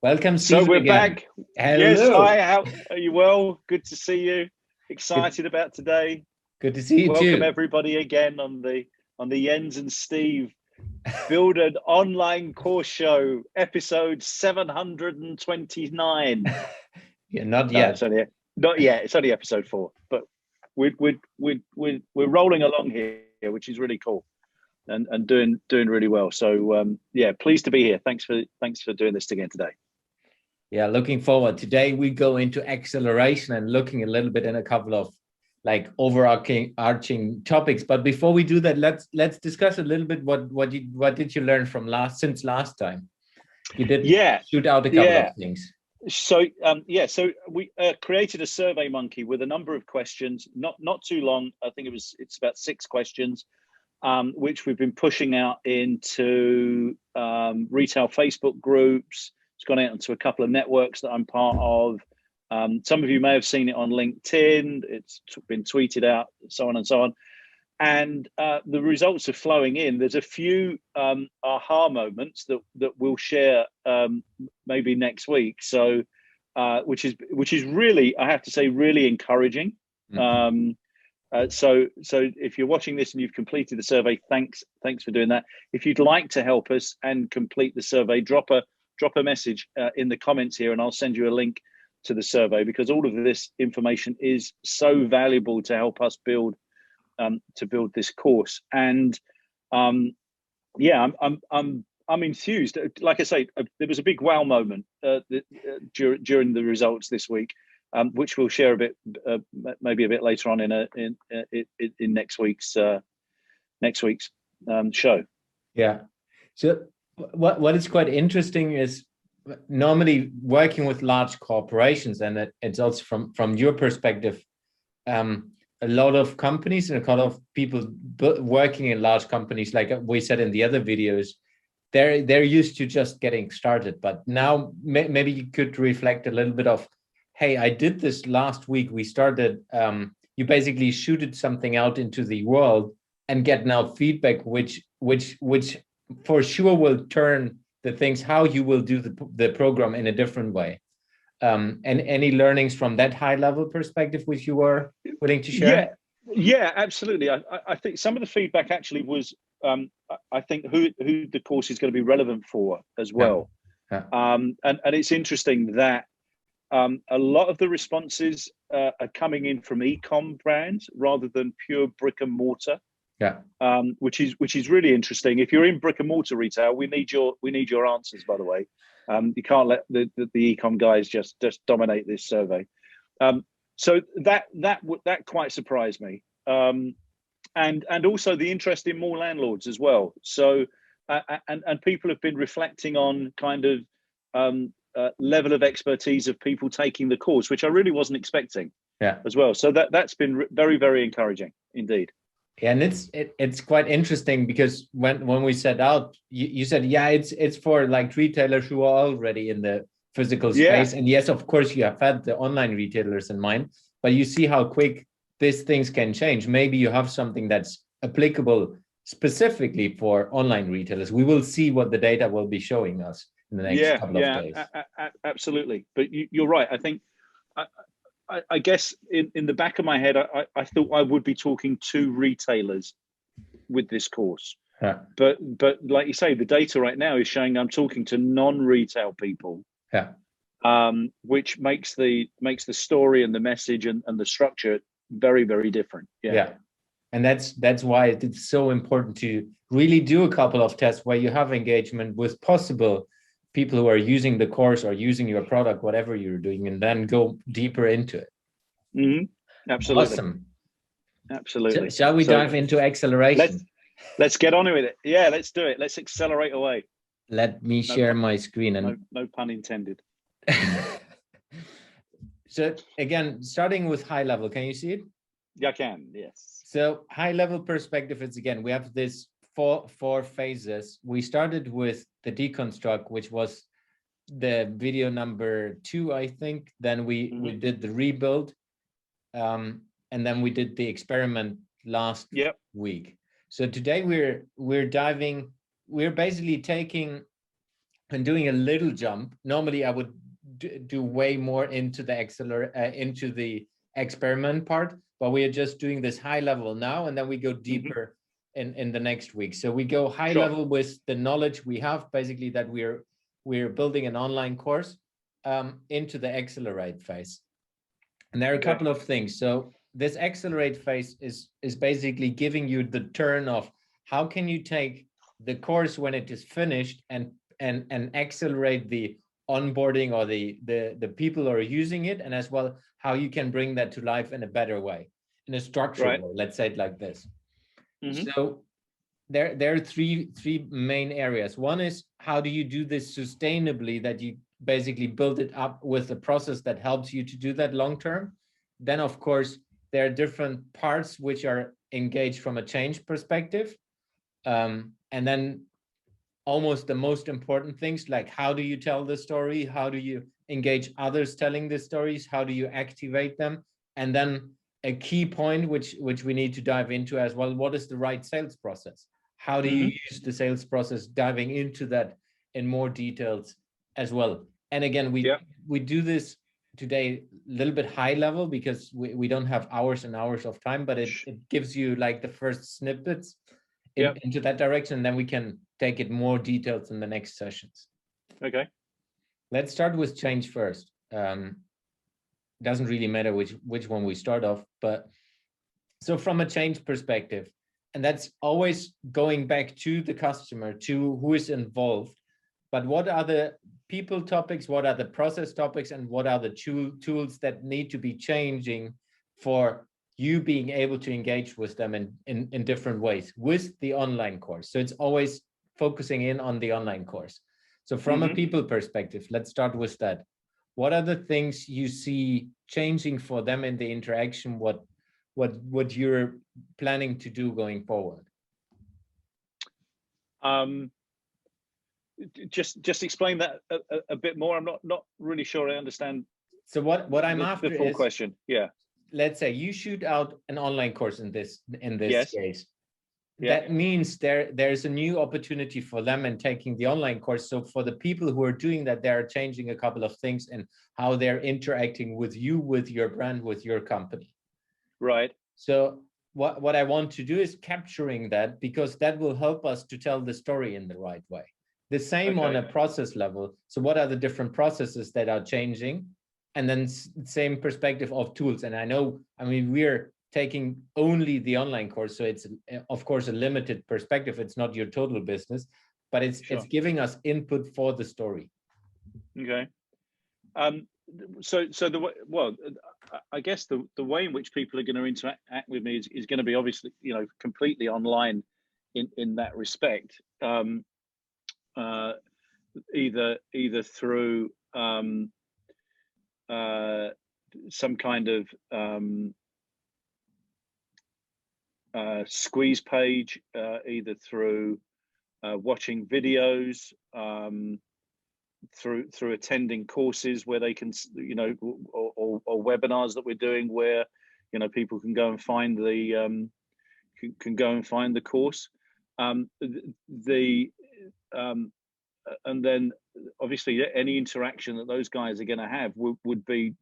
Welcome, So Stephen, we're again. back. Hello. Yes, hi. How are you? Well, good to see you. Excited about today. Good to see you Welcome too. everybody again on the Jens and Steve Build an Online Course Show, episode 729. Yeah, not yet. Not yet. It's only episode 4, but we're rolling along here, which is really cool, and doing really well. So yeah, pleased to be here. Thanks for doing this again today. Yeah, looking forward. Today we go into acceleration and looking a little bit in a couple of like overarching topics. But before we do that, let's discuss a little bit what did you learn from last time? You did shoot out a couple of things. So so we created a Survey Monkey with a number of questions, not too long. I think it's about 6 questions, which we've been pushing out into retail Facebook groups. It's gone out into a couple of networks that I'm part of. Some of you may have seen it on LinkedIn. It's been tweeted out, so on and so on. And the results are flowing in. There's a few aha moments that we'll share maybe next week. So, which is really, I have to say, really encouraging. Mm-hmm. So if you're watching this and you've completed the survey, thanks for doing that. If you'd like to help us and complete the survey, drop a message in the comments here, and I'll send you a link to the survey, because all of this information is so valuable to help us build this course. And yeah, I'm enthused. Like I say, there was a big wow moment during the results this week, which we'll share a bit, maybe a bit later on in next week's show. Yeah. So what is quite interesting is normally working with large corporations, and it's also from your perspective, a lot of companies and a lot of people working in large companies, like we said in the other videos, they're used to just getting started. But now maybe you could reflect a little bit of, hey, I did this last week. We started, you basically shooted something out into the world and get now feedback, which for sure will turn the things, how you will do the program in a different way. And any learnings from that high level perspective which you were willing to share? Yeah, absolutely. I think some of the feedback actually was, I think who the course is going to be relevant for as well. Yeah. And it's interesting that a lot of the responses are coming in from Ecom brands rather than pure brick and mortar. Yeah. Which is really interesting. If you're in brick and mortar retail, we need your answers, by the way. You can't let the Ecom guys just dominate this survey. So that quite surprised me. And also the interest in more landlords as well. So and people have been reflecting on kind of level of expertise of people taking the course, which I really wasn't expecting. Yeah. As well. So that's been very, very encouraging indeed. Yeah, and it's quite interesting, because when we set out, you said, yeah, it's for like retailers who are already in the physical space. And yes, of course, you have had the online retailers in mind, but you see how quick these things can change. Maybe you have something that's applicable specifically for online retailers. We will see what the data will be showing us in the next couple of days. Absolutely. But you're right. I think I guess in the back of my head, I thought I would be talking to retailers with this course. Yeah. But like you say, the data right now is showing I'm talking to non-retail people. Yeah. Which makes the story and the message and the structure very, very different. Yeah. And that's why it's so important to really do a couple of tests where you have engagement with possible people who are using the course or using your product, whatever you're doing, and then go deeper into it. Mm-hmm. Absolutely. Awesome. Absolutely. Shall we dive into acceleration? Let's get on with it. Yeah, let's do it. Let's accelerate away. Let me share my screen. And no pun intended. So again, starting with high level, can you see it? Yeah, I can. Yes. So high level perspective, it's again, we have this four phases. We started with the deconstruct, which was the video number 2, I think. Then we did the rebuild, and then we did the experiment last week. So today we're basically taking and doing a little jump. Normally I would do way more into the into the experiment part, but we are just doing this high level now, and then we go deeper in the next week. So we go high level with the knowledge we have, basically, that we're building an online course into the accelerate phase. And there are a couple of things. So this accelerate phase is basically giving you the turn of how can you take the course when it is finished and accelerate the onboarding or the people who are using it, and as well how you can bring that to life in a better way, in a structured way. Let's say it like this. So there are three main areas. One is, how do you do this sustainably, that you basically build it up with a process that helps you to do that long term. Then of course there are different parts which are engaged from a change perspective, and then almost the most important things, like how do you tell the story, how do you engage others telling the stories, how do you activate them, and then a key point which we need to dive into as well, what is the right sales process, how do you use the sales process, diving into that in more details as well. And again, we do this today a little bit high level because we don't have hours and hours of time, but it gives you like the first snippets into that direction, and then we can take it more details in the next sessions. Okay. Let's start with change first. Doesn't really matter which one we start off, but so from a change perspective, and that's always going back to the customer, to who is involved, but what are the people topics, what are the process topics, and what are the tools that need to be changing for you being able to engage with them in different ways with the online course. So it's always focusing in on the online course. So from a people perspective, let's start with that. What are the things you see changing for them in the interaction? What you're planning to do going forward? Just explain that a bit more. I'm not really sure I understand. So what I'm after the full is, question. Yeah. Let's say you shoot out an online course in this case. Yeah. That means there's a new opportunity for them in taking the online course. So for the people who are doing that, they're changing a couple of things in how they're interacting with you, with your brand, with your company. Right. So what I want to do is capturing that, because that will help us to tell the story in the right way. The same on a process level. So what are the different processes that are changing? And then same perspective of tools. And I mean, we're taking only the online course, so it's of course a limited perspective. It's not your total business, but it's giving us input for the story. Okay. So I guess the way in which people are going to interact with me is going to be obviously, completely online in that respect. Either through some kind of squeeze page, either through watching videos, through attending courses where they can, or webinars that we're doing where, people can go and find the course. And then obviously any interaction that those guys are going to have would be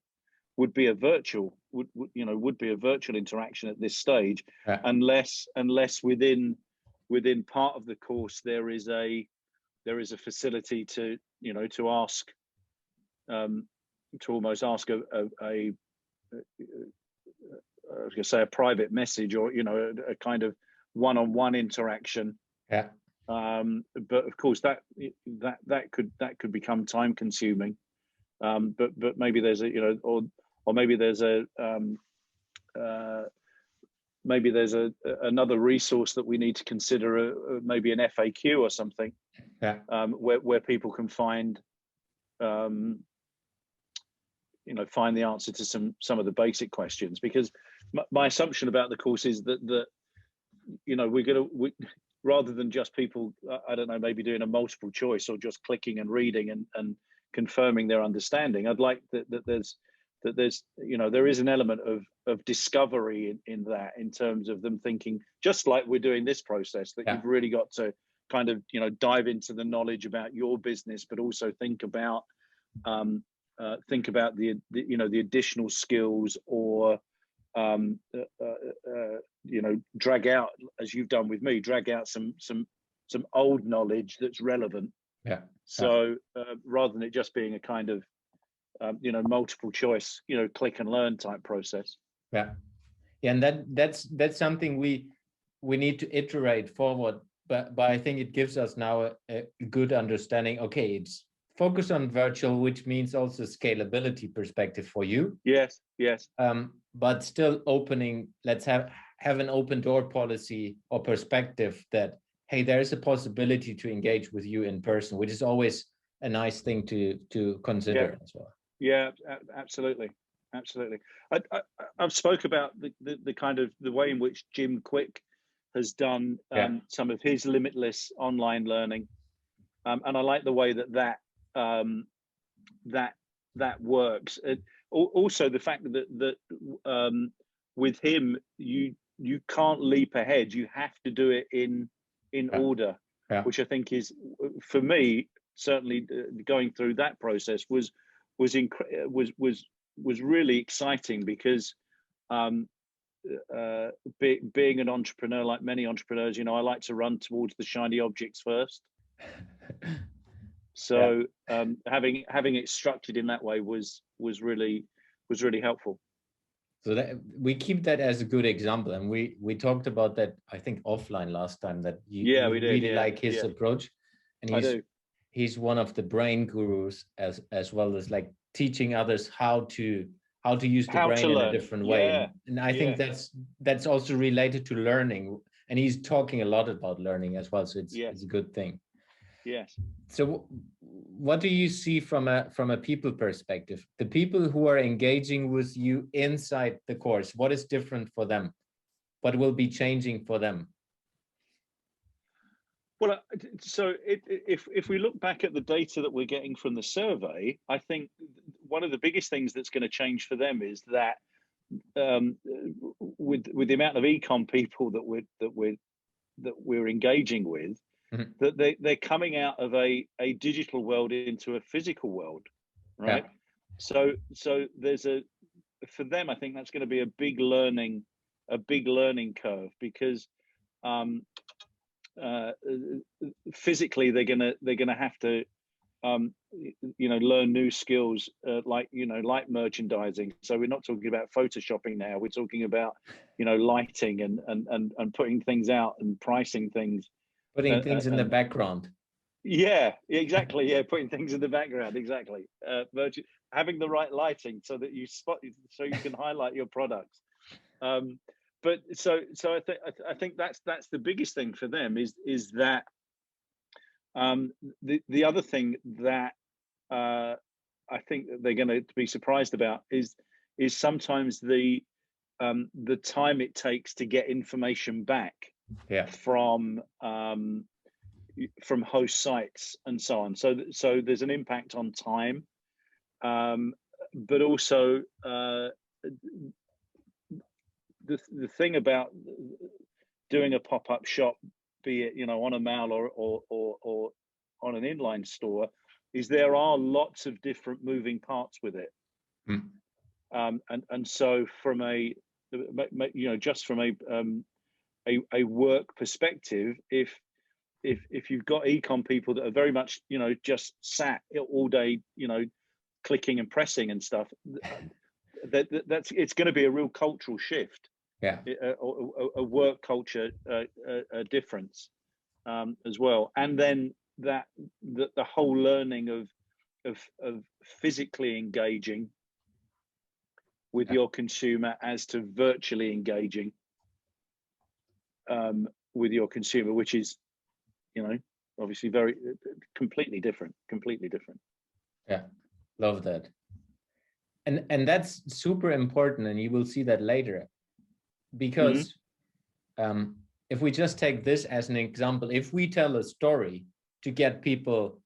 a virtual interaction at this stage, unless within part of the course there is a facility to ask, to almost ask I was going to say a private message, or a kind of one-on-one interaction. Yeah. But of course that could become time consuming. But maybe there's another resource that we need to consider, maybe an FAQ or something, where people can find the answer to some of the basic questions. Because my assumption about the course is that we rather than just people, I don't know, maybe doing a multiple choice or just clicking and reading and confirming their understanding, I'd like that there's there is an element of discovery in that, in terms of them thinking, just like we're doing this process, that you've really got to kind of, you know, dive into the knowledge about your business, but also think about the you know, the additional skills, or you know, drag out, as you've done with me, drag out some old knowledge that's relevant. Yeah. So rather than it just being a kind of you know, multiple choice, you know, click and learn type process. Yeah. And that's something we need to iterate forward, but I think it gives us now a good understanding. Okay, it's focus on virtual, which means also scalability perspective for you. Yes. But still opening, let's have an open door policy or perspective that, hey, there is a possibility to engage with you in person, which is always a nice thing to consider as well. Yeah, absolutely. I've spoke about the kind of the way in which Jim Quick has done some of his limitless online learning, and I like the way that works. Also, the fact that with him, you can't leap ahead. You have to do it in order, which I think is, for me, certainly going through that process was really exciting, because being an entrepreneur, like many entrepreneurs, you know, I like to run towards the shiny objects first. So having it structured in that way was really helpful. So that we keep that as a good example, and we talked about that, I think, offline last time, that you really like his approach, and he's one of the brain gurus as well as like teaching others how to use the brain in a different way. And I think that's also related to learning, and he's talking a lot about learning as well. So it's a good thing. Yes. So what do you see from a people perspective? The people who are engaging with you inside the course, what is different for them? What will be changing for them? Well, so if we look back at the data that we're getting from the survey, I think one of the biggest things that's going to change for them is that with the amount of ecom people that we're engaging with, mm-hmm. that they're coming out of a digital world into a physical world, right? Yeah. So there's for them, I think that's going to be a big learning curve, because physically they're gonna have to you know, learn new skills, like, you know, like merchandising. So we're not talking about photoshopping now, we're talking about, you know, lighting and putting things out and pricing things, putting things in the background. Yeah, exactly. Yeah, putting things in the background, exactly. Having the right lighting so that you can highlight your products. But so I think that's the biggest thing for them, is that the other thing that I think that they're going to be surprised about is sometimes the time it takes to get information back from host sites and so on. So there's an impact on time, but also the thing about doing a pop-up shop, be it, you know, on a mall or on an inline store, is there are lots of different moving parts with it. And so from a, you know, just from a work perspective, if you've got ecom people that are very much, you know, just sat all day, you know, clicking and pressing and stuff, that's it's going to be a real cultural shift. Yeah, a work culture difference as well, and then the whole learning of physically engaging with your consumer as to virtually engaging with your consumer, which is, you know, obviously very completely different. Yeah, love that. And that's super important, and you will see that later, because if we just take this as an example, if we tell a story to get people,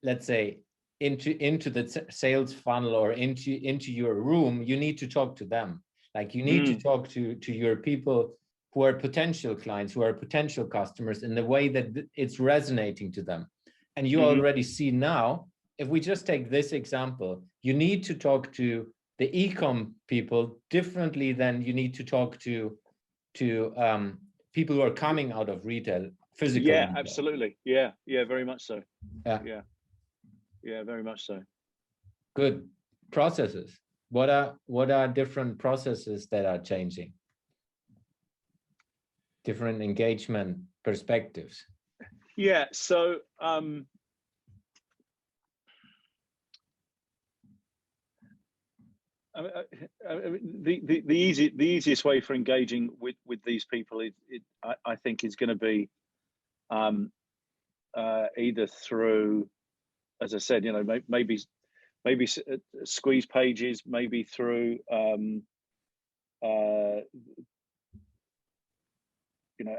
let's say, into the sales funnel or into your room, you need to talk to them. Like, you need to talk to your people who are potential clients, who are potential customers, in the way that it's resonating to them. And you already see now, if we just take this example, you need to talk to the Ecom people differently than you need to talk to people who are coming out of retail, physical. Yeah, retail. absolutely. Yeah, very much so. Yeah, very much so. Good. Processes. What are different processes that are changing? Different engagement perspectives. Yeah, so the easiest way for engaging with these people I think is going to be either through, as I said, maybe squeeze pages, maybe through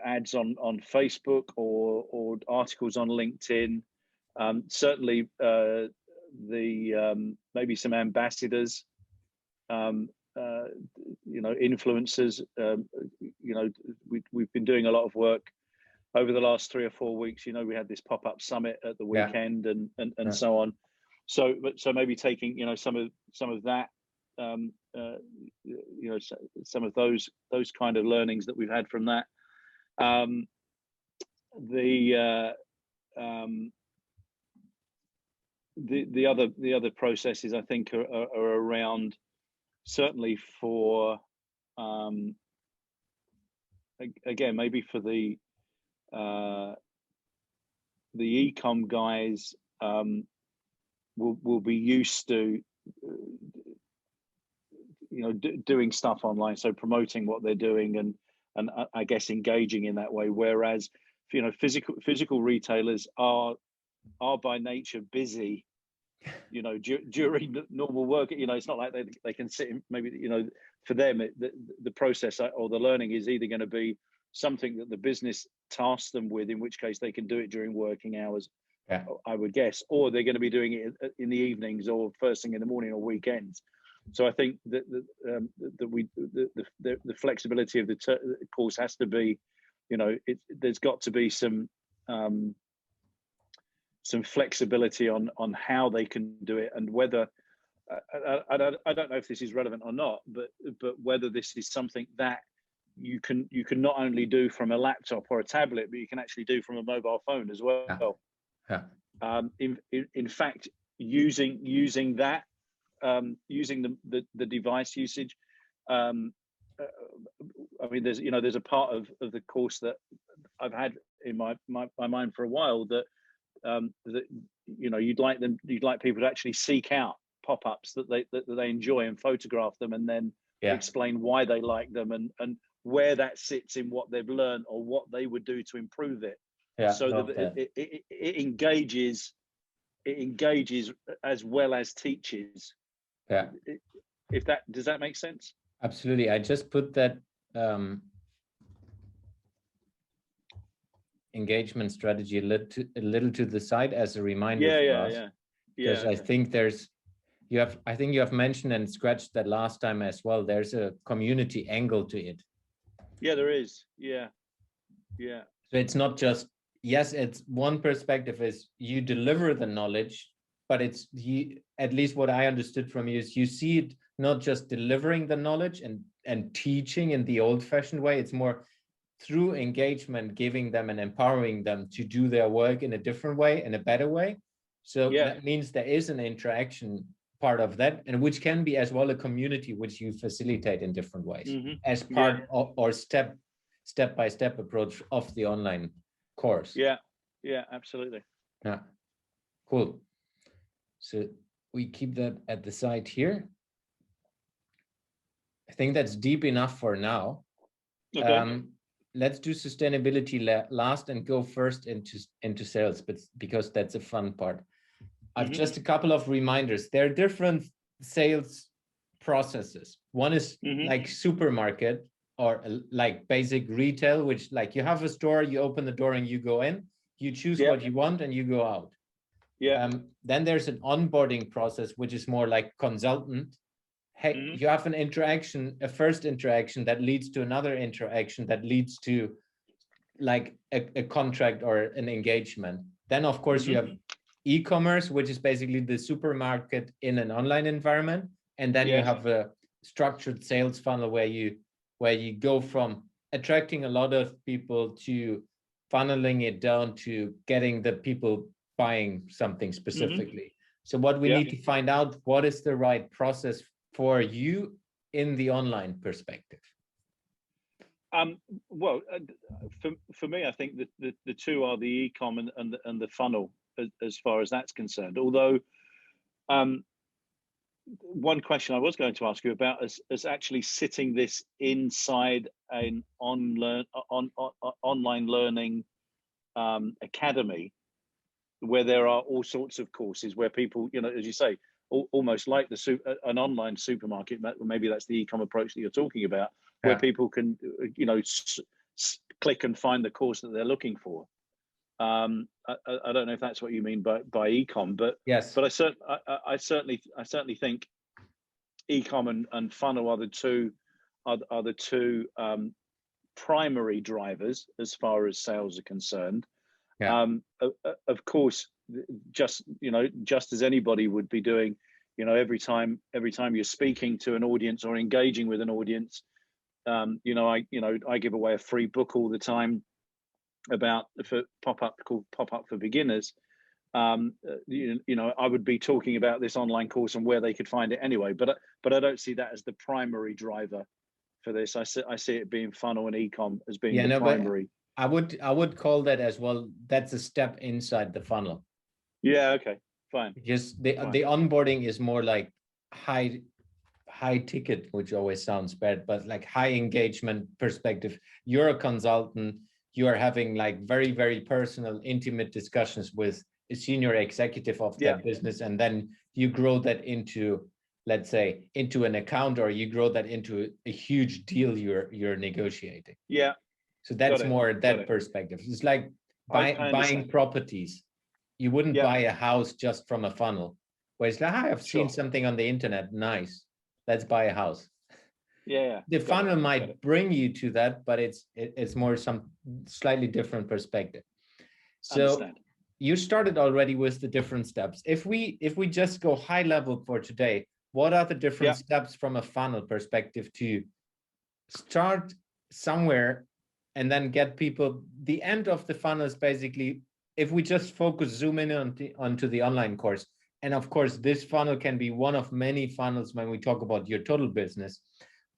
ads on Facebook or articles on LinkedIn. Certainly maybe some ambassadors, influencers. We've been doing a lot of work over the last 3 or 4 weeks. We had this pop-up summit at the weekend and so on. So maybe taking some of that, some of those kind of learnings that we've had from that. The other processes I think are around, certainly for again, maybe for the Ecom guys will be used to doing stuff online, so promoting what they're doing and I guess engaging in that way, whereas physical retailers are by nature busy during the normal work. It's not like they can sit in, maybe for them the process or the learning is either going to be something that the business tasks them with, in which case they can do it during working hours, I would guess, or they're going to be doing it in the evenings or first thing in the morning or weekends. So I think that the flexibility of the course has to be, there's got to be some flexibility on how they can do it, and whether I don't know if this is relevant or not, but whether this is something that you can not only do from a laptop or a tablet, but you can actually do from a mobile phone as well. In fact, using that, using the device usage. I mean, there's a part of the course that I've had in my mind for a while that you'd like people to actually seek out pop-ups that they enjoy and photograph them, and then explain why they like them and where that sits in what they've learned or what they would do to improve it. It engages as well as teaches. Does that make sense? Absolutely. I just put that engagement strategy a little to the side as a reminder for us. Because I think I think you have mentioned and scratched that last time as well. There's a community angle to it. Yeah, there is. Yeah. So it's not just, yes, it's one perspective is you deliver the knowledge, but it's at least what I understood from you is you see it not just delivering the knowledge and teaching in the old-fashioned way. It's more through engagement, giving them and empowering them to do their work in a different way, in a better way. So that means there is an interaction part of that, and which can be as well a community which you facilitate in different ways as part of, or step-by-step approach of the online course. Yeah, absolutely. Yeah, cool. So we keep that at the side here. I think that's deep enough for now. Okay. Let's do sustainability last and go first into sales, but because that's a fun part. I've just a couple of reminders. There are different sales processes. One is like supermarket or like basic retail, which like you have a store, you open the door and you go in, you choose what you want and you go out. Then there's an onboarding process, which is more like consultant hey, you have an interaction, a first interaction that leads to another interaction that leads to like a contract or an engagement. Then of course you have e-commerce, which is basically the supermarket in an online environment. And then you have a structured sales funnel where you go from attracting a lot of people to funneling it down to getting the people buying something specifically. So what we need to find out, what is the right process for you in the online perspective? Well, for me, I think that the two are the ecom and the funnel as far as that's concerned. Although, one question I was going to ask you about is actually sitting this inside an online learning academy, where there are all sorts of courses where people, you know, as you say, almost like an online supermarket. Maybe that's the ecom approach that you're talking about, where people can, you know, click and find the course that they're looking for. I don't know if that's what you mean by ecom, but yes, but I certainly think ecom and funnel are the two primary drivers as far as sales are concerned. Of course, just as anybody would be doing, you know, every time you're speaking to an audience or engaging with an audience, I give away a free book all the time called Pop Up for Beginners. I would be talking about this online course and where they could find it anyway, but I don't see that as the primary driver for this. I see it being funnel and ecom as being the primary. I would call that as well. That's a step inside the funnel. Yeah. Okay. Fine. Just the onboarding is more like high ticket, which always sounds bad, but like high engagement perspective. You're a consultant. You are having like very, very personal, intimate discussions with a senior executive of that business, and then you grow that into, let's say, into an account, or you grow that into a huge deal you're negotiating. Yeah. So that's more that perspective. It's like buying properties. You wouldn't buy a house just from a funnel, where it's like, I've seen something on the internet, nice, let's buy a house. The funnel might bring you to that, but it's more some slightly different perspective. So you started already with the different steps. If we just go high level for today, what are the different steps from a funnel perspective to start somewhere and then get people? The end of the funnel is basically, if we just zoom in onto the online course, and of course this funnel can be one of many funnels when we talk about your total business.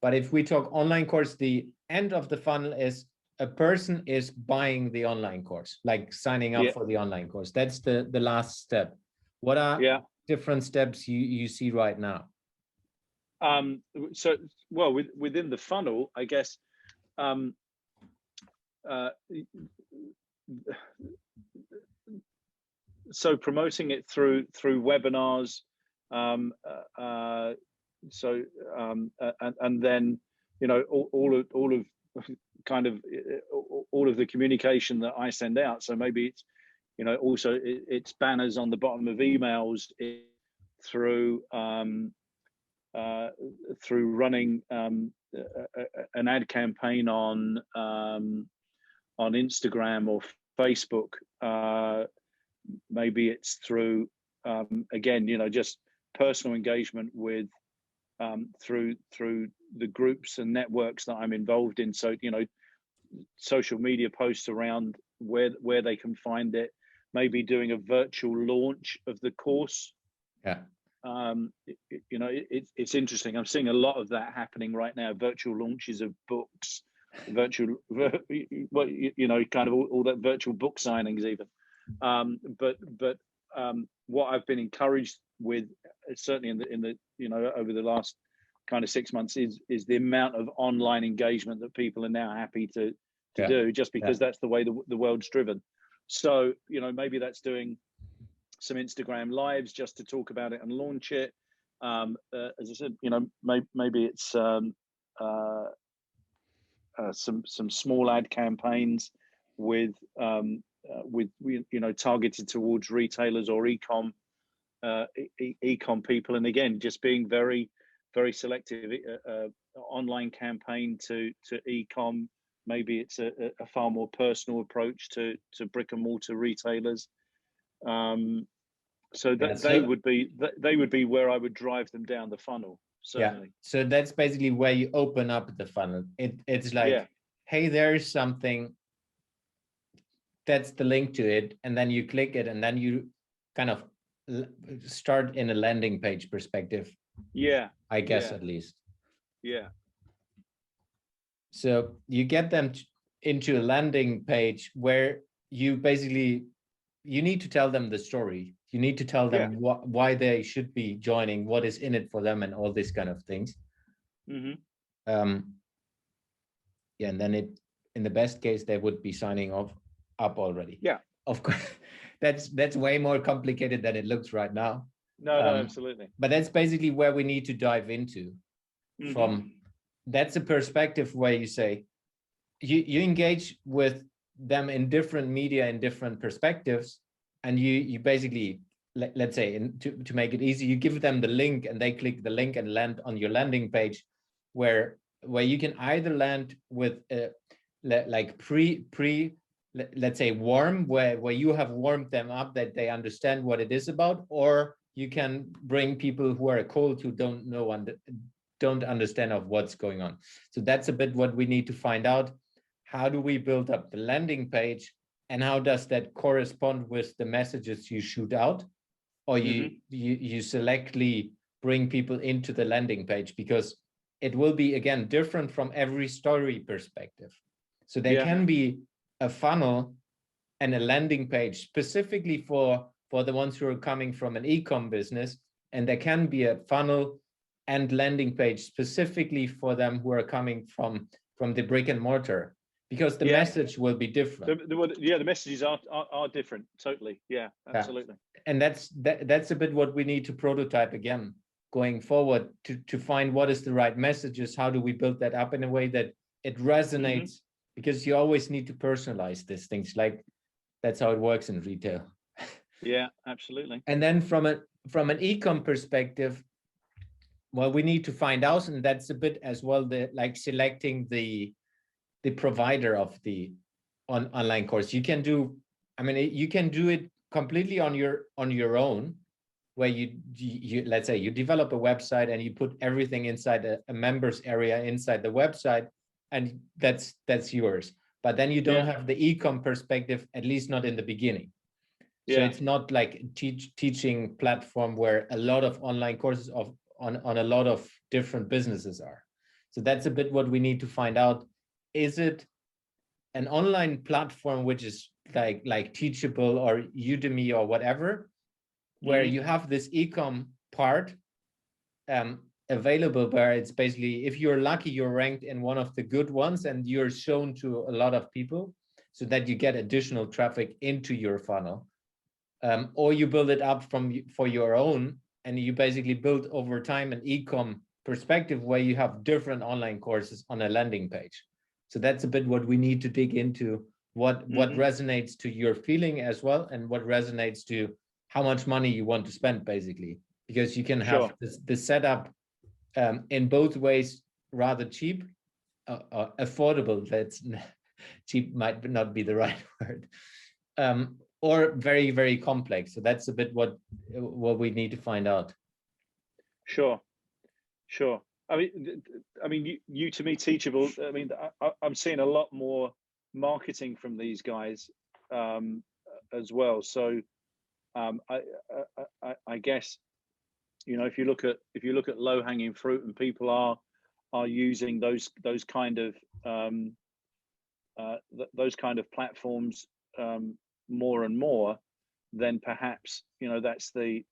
But if we talk online course, the end of the funnel is a person is buying the online course, like signing up for the online course. That's the last step. What are different steps you see right now? So, well, within the funnel, I guess, so promoting it through webinars, and then, you know, all of kind of all of the communication that I send out. So maybe it's, you know, also it's banners on the bottom of emails, through running an ad campaign on Instagram or Facebook. Maybe it's through again, you know, just personal engagement with through the groups and networks that I'm involved in. So, you know, social media posts around where they can find it. Maybe doing a virtual launch of the course. You know, it's interesting. I'm seeing a lot of that happening right now. Virtual launches of books, you know, kind of all that virtual book signings even. But what I've been encouraged with, certainly in the you know, over the last kind of 6 months, is the amount of online engagement that people are now happy to do, just because that's the way the world's driven. So, you know, maybe that's doing some Instagram lives just to talk about it and launch it. As I said, you know, maybe it's some small ad campaigns with you know, targeted towards retailers or ecom people, and again, just being very, very selective online campaign to Ecom. Maybe it's a far more personal approach to brick and mortar retailers. So that they would be where I would drive them down the funnel. Certainly. Yeah. So that's basically where you open up the funnel. It's like, hey, there's something. That's the link to it, and then you click it, and then you kind of start in a landing page perspective. Yeah. I guess at least. Yeah. So you get them into a landing page where you basically, you need to tell them the story. You need to tell them why they should be joining, what is in it for them, and all these kind of things. Mm-hmm. Yeah, and then in the best case, they would be signing up already. Yeah. Of course, that's way more complicated than it looks right now. No, absolutely. But that's basically where we need to dive into. From that's a perspective where you say you engage with them in different media in different perspectives, and you basically, let's say, to make it easy, you give them the link and they click the link and land on your landing page, where you can either land with like let's say warm, where you have warmed them up that they understand what it is about, or you can bring people who are cold, who don't understand of what's going on. So that's a bit what we need to find out. How do we build up the landing page, and how does that correspond with the messages you shoot out, or you selectively bring people into the landing page, because it will be, again, different from every story perspective. So there can be a funnel and a landing page specifically for the ones who are coming from an e-com business, and there can be a funnel and landing page specifically for them who are coming from the brick and mortar, because the message will be different. The messages are different. Totally. Yeah, absolutely. And that's a bit what we need to prototype again going forward, to find what is the right messages. How do we build that up in a way that it resonates? Because you always need to personalize these things. Like, that's how it works in retail. Yeah, absolutely. And then from an e-com perspective, well, we need to find out, and that's a bit as well, selecting the provider of the online course. You can do, you can do it completely on your own, where you let's say you develop a website and you put everything inside a members area inside the website, and that's yours. But then you don't have the e-com perspective, at least not in the beginning. So it's not like a teaching platform where a lot of online courses on a lot of different businesses are. So that's a bit what we need to find out. Is it an online platform which is like Teachable or Udemy or whatever, where you have this ecom part available, where it's basically, if you're lucky, you're ranked in one of the good ones and you're shown to a lot of people, so that you get additional traffic into your funnel, or you build it up for your own, and you basically build over time an ecom perspective where you have different online courses on a landing page. So that's a bit what we need to dig into, what resonates to your feeling as well, and what resonates to how much money you want to spend, basically, because you can have the setup in both ways, rather cheap, affordable. That's cheap might not be the right word, or very, very complex. So that's a bit what we need to find out. Sure. I mean, you to me, Teachable. I mean, I'm seeing a lot more marketing from these guys as well. So I guess, if you look at low hanging fruit, and people are using those kind of platforms more and more, then perhaps that's the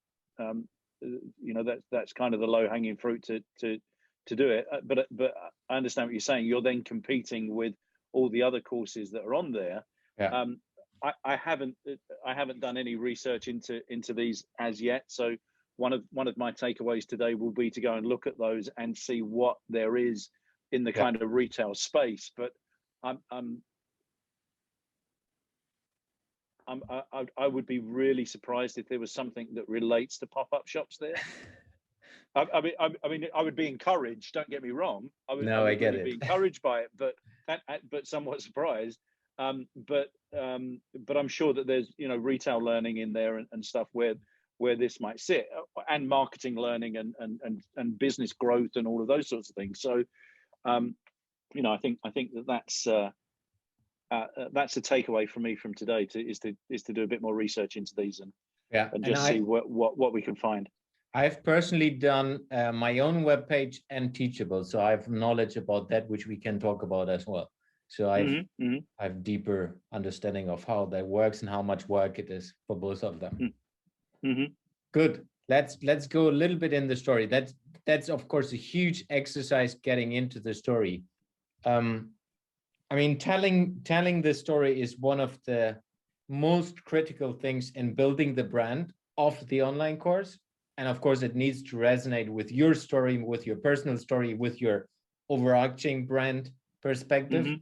that's kind of the low hanging fruit to do it. But I understand what you're saying. You're then competing with all the other courses that are on there. Yeah. I haven't done any research into these as yet. So one of my takeaways today will be to go and look at those and see what there is in the kind of retail space. But I would be really surprised if there was something that relates to pop-up shops there. I mean, I would be encouraged. Don't get me wrong. I would get really it. be encouraged by it, but somewhat surprised. But I'm sure that there's retail learning in there and stuff where this might sit, and marketing learning and business growth and all of those sorts of things. So, I think that's a takeaway for me from today is to do a bit more research into these and just see what we can find. I've personally done my own webpage and Teachable, so I have knowledge about that, which we can talk about as well. So I have deeper understanding of how that works and how much work it is for both of them. Good. Let's go a little bit in the story. That's of course a huge exercise getting into the story. I mean, telling the story is one of the most critical things in building the brand of the online course. And of course, it needs to resonate with your story, with your personal story, with your overarching brand perspective.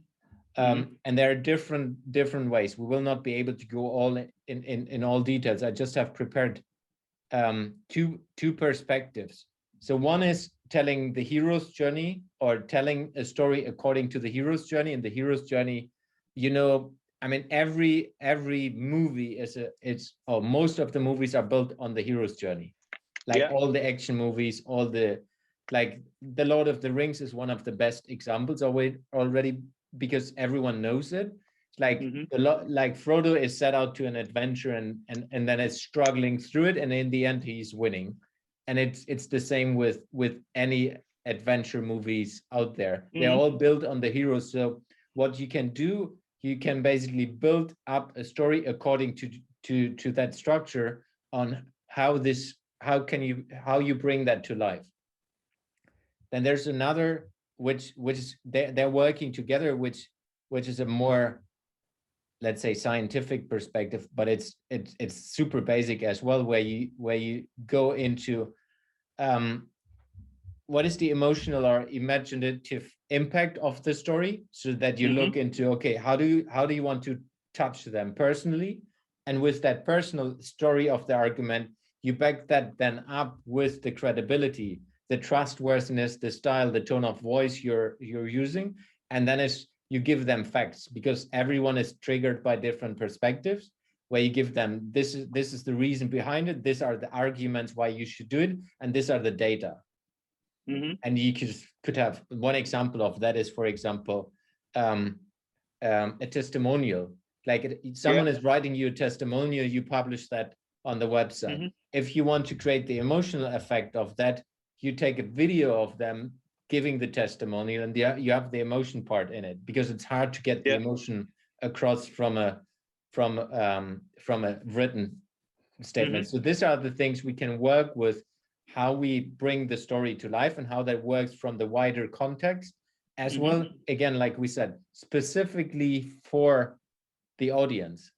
And there are different ways. We will not be able to go all in all details. I just have prepared two perspectives. So one is telling the hero's journey, or telling a story according to the hero's journey. And the hero's journey, I mean, every movie most of the movies are built on the hero's journey. Like all the action movies, like the Lord of the Rings is one of the best examples already, because everyone knows it. Like like Frodo is set out to an adventure and then is struggling through it, and in the end he's winning. And it's the same with any adventure movies out there. They're all built on the hero. So what you can do, you can basically build up a story according to that structure on how you bring that to life. Then there's another which is they're working together, which is a more, let's say, scientific perspective, but it's super basic as well, where you go into what is the emotional or imaginative impact of the story, so that you look into, okay, how do you want to touch them personally, and with that personal story of the argument, you back that then up with the credibility, the trustworthiness, the style, the tone of voice you're using, and then you give them facts, because everyone is triggered by different perspectives, where you give them, this is the reason behind it, these are the arguments why you should do it, and these are the data. And you could have one example of that is, for example, a testimonial. Like someone is writing you a testimonial, you publish that on the website. If you want to create the emotional effect of that, you take a video of them giving the testimonial, and you have the emotion part in it, because it's hard to get the emotion across from a written statement. So these are the things we can work with, how we bring the story to life and how that works from the wider context as well. Again, like we said, specifically for the audience.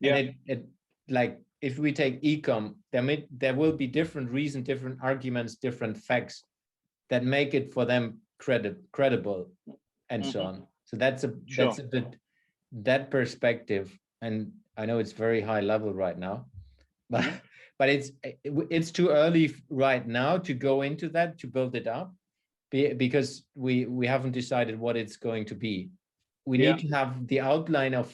And it like, if we take Ecom, there will be different reasons, different arguments, different facts that make it for them credible and so on. So that's a bit that perspective. And I know it's very high level right now, but it's too early right now to go into that, to build it up, because we haven't decided what it's going to be. We need to have the outline of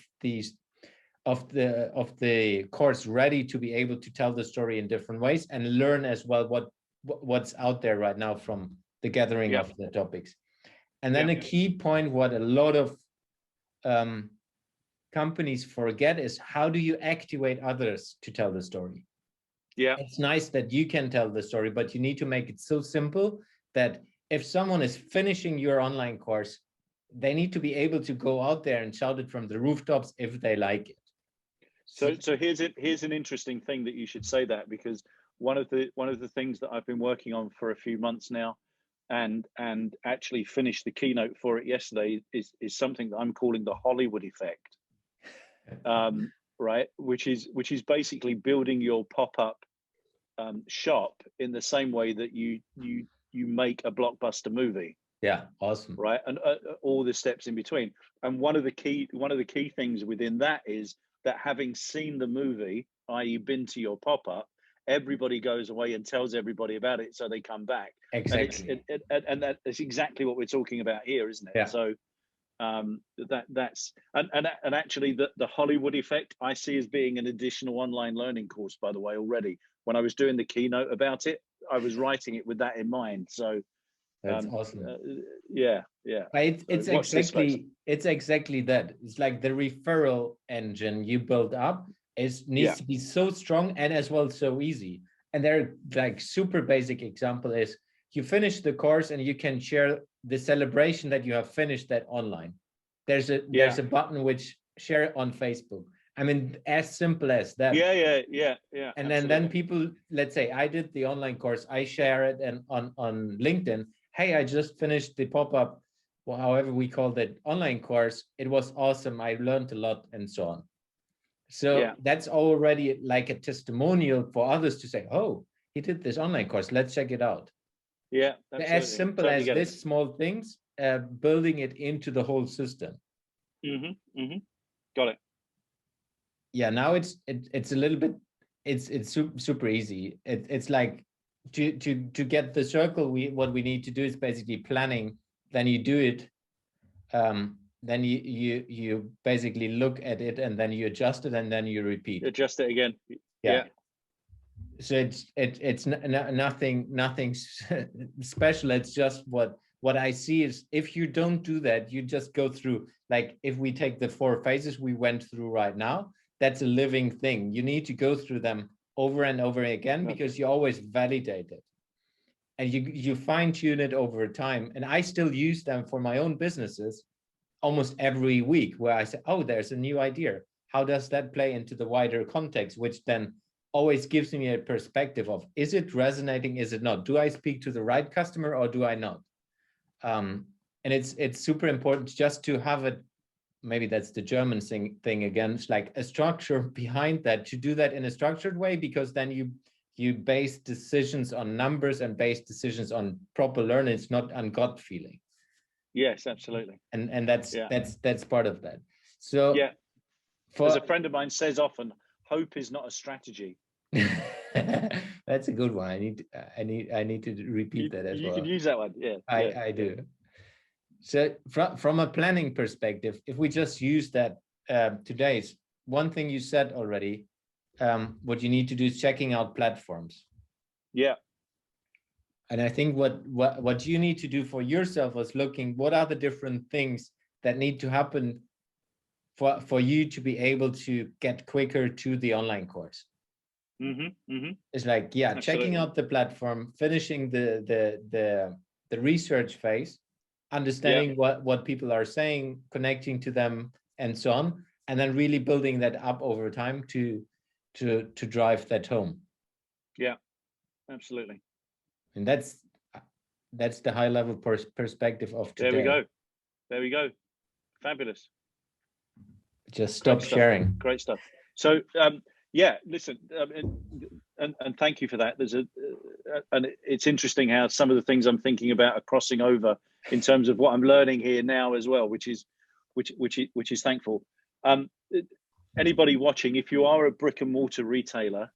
the course ready to be able to tell the story in different ways, and learn as well what's out there right now from the gathering of the topics. And then a key point, what a lot of companies forget, is how do you activate others to tell the story? It's nice that you can tell the story, but you need to make it so simple that if someone is finishing your online course, they need to be able to go out there and shout it from the rooftops if they like it. So here's an interesting thing that you should say that, because one of the things that I've been working on for a few months now, and actually finished the keynote for it yesterday, is something that I'm calling the Hollywood effect. Right, which is basically building your pop-up shop in the same way that you make a blockbuster movie. Yeah, awesome. Right, and all the steps in between. And one of the key things within that is that, having seen the movie, i.e. been to your pop-up, everybody goes away and tells everybody about it, so they come back. Exactly. And that's exactly what we're talking about here, isn't it? Yeah. So that's actually the Hollywood effect I see as being an additional online learning course, by the way. Already when I was doing the keynote about it, I was writing it with that in mind. So That's awesome. Yeah. It's exactly that. It's like the referral engine you build up needs to be so strong and as well so easy. And there, like, super basic example is you finish the course and you can share the celebration that you have finished that online. There's a button which share it on Facebook. I mean, as simple as that. Yeah. And then people, let's say I did the online course, I share it and on LinkedIn. Hey, I just finished the pop-up, or however we called it, online course. It was awesome. I learned a lot and so on. So that's already like a testimonial for others to say, oh, he did this online course. Let's check it out. Yeah, absolutely. As simple as this small things, building it into the whole system. Got it. Yeah, now it's a little bit, it's super easy. It's like to get the circle, what we need to do is basically planning. Then you do it. Then you basically look at it and then you adjust it and then you repeat. Adjust it again. Yeah. So it's nothing special. It's just what I see is if you don't do that, you just go through, like if we take the 4 phases we went through right now, that's a living thing. You need to go through them over and over again because you always validate it. And you fine tune it over time. And I still use them for my own businesses almost every week, where I say, oh, there's a new idea. How does that play into the wider context? Which then always gives me a perspective of, is it resonating? Is it not? Do I speak to the right customer or do I not? And it's super important just to have it. Maybe that's the German thing again. It's like a structure behind that, to do that in a structured way, because then you base decisions on numbers and base decisions on proper learning. It's not on gut feeling. Yes, absolutely. And that's part of that. So yeah, as a friend of mine says often, hope is not a strategy. That's a good one. I need to repeat that as well. You can use that one. Yeah, I do. So from a planning perspective, if we just use that today's one thing you said already, what you need to do is checking out platforms. Yeah. And I think what you need to do for yourself is looking, what are the different things that need to happen for you to be able to get quicker to the online course. It's like, absolutely. Checking out the platform, finishing the research phase, understanding what people are saying, connecting to them, and so on, and then really building that up over time to drive that home. Yeah, absolutely. And that's the high level perspective of today. There we go. Fabulous. Just stop sharing. Great stuff. So listen, and thank you for that. And it's interesting how some of the things I'm thinking about are crossing over in terms of what I'm learning here now as well, which is thankful. Anybody watching, if you are a brick and mortar retailer,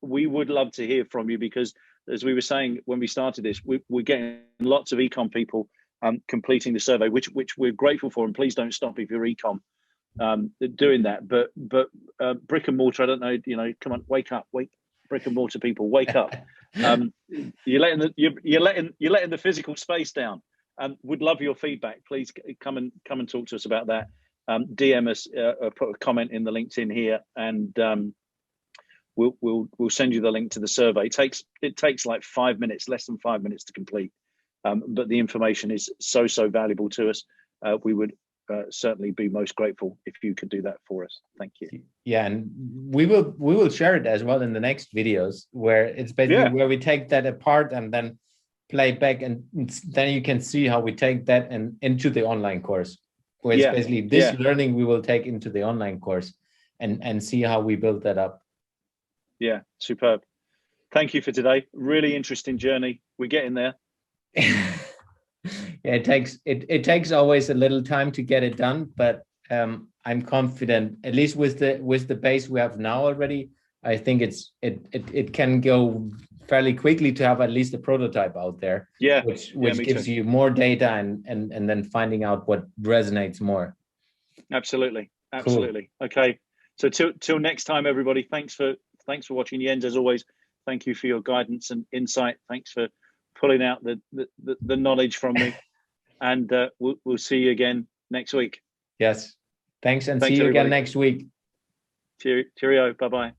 we would love to hear from you, because as we were saying when we started this, we're getting lots of ecom people completing the survey, which we're grateful for. And please don't stop if you're ecom doing that. But brick and mortar, I don't know, come on, wake up, brick and mortar people, wake up. You're letting the physical space down. Would love your feedback. Please come and talk to us about that. DM us, put a comment in the LinkedIn here, and we'll send you the link to the survey. It takes like 5 minutes, less than 5 minutes to complete. But the information is so valuable to us. We would certainly be most grateful if you could do that for us. Thank you. Yeah, and we will share it as well in the next videos, where it's basically where we take that apart and then play back, and then you can see how we take that and into the online course, where it's basically this learning we will take into the online course and see how we build that up. Yeah, superb. Thank you for today. Really interesting journey. We're getting there. It takes always a little time to get it done, but I'm confident, at least with the base we have now already, I think it can go fairly quickly to have at least a prototype out there, Yeah, which me gives too. you more data and then finding out what resonates more. Absolutely, Cool. absolutely. Okay, so till next time, everybody. Thanks for watching. Jens, as always, thank you for your guidance and insight. Thanks for pulling out the knowledge from me, and we'll see you again next week. Yes. Thanks, and see Thanks, you again everybody. next week. Cheerio. Bye bye.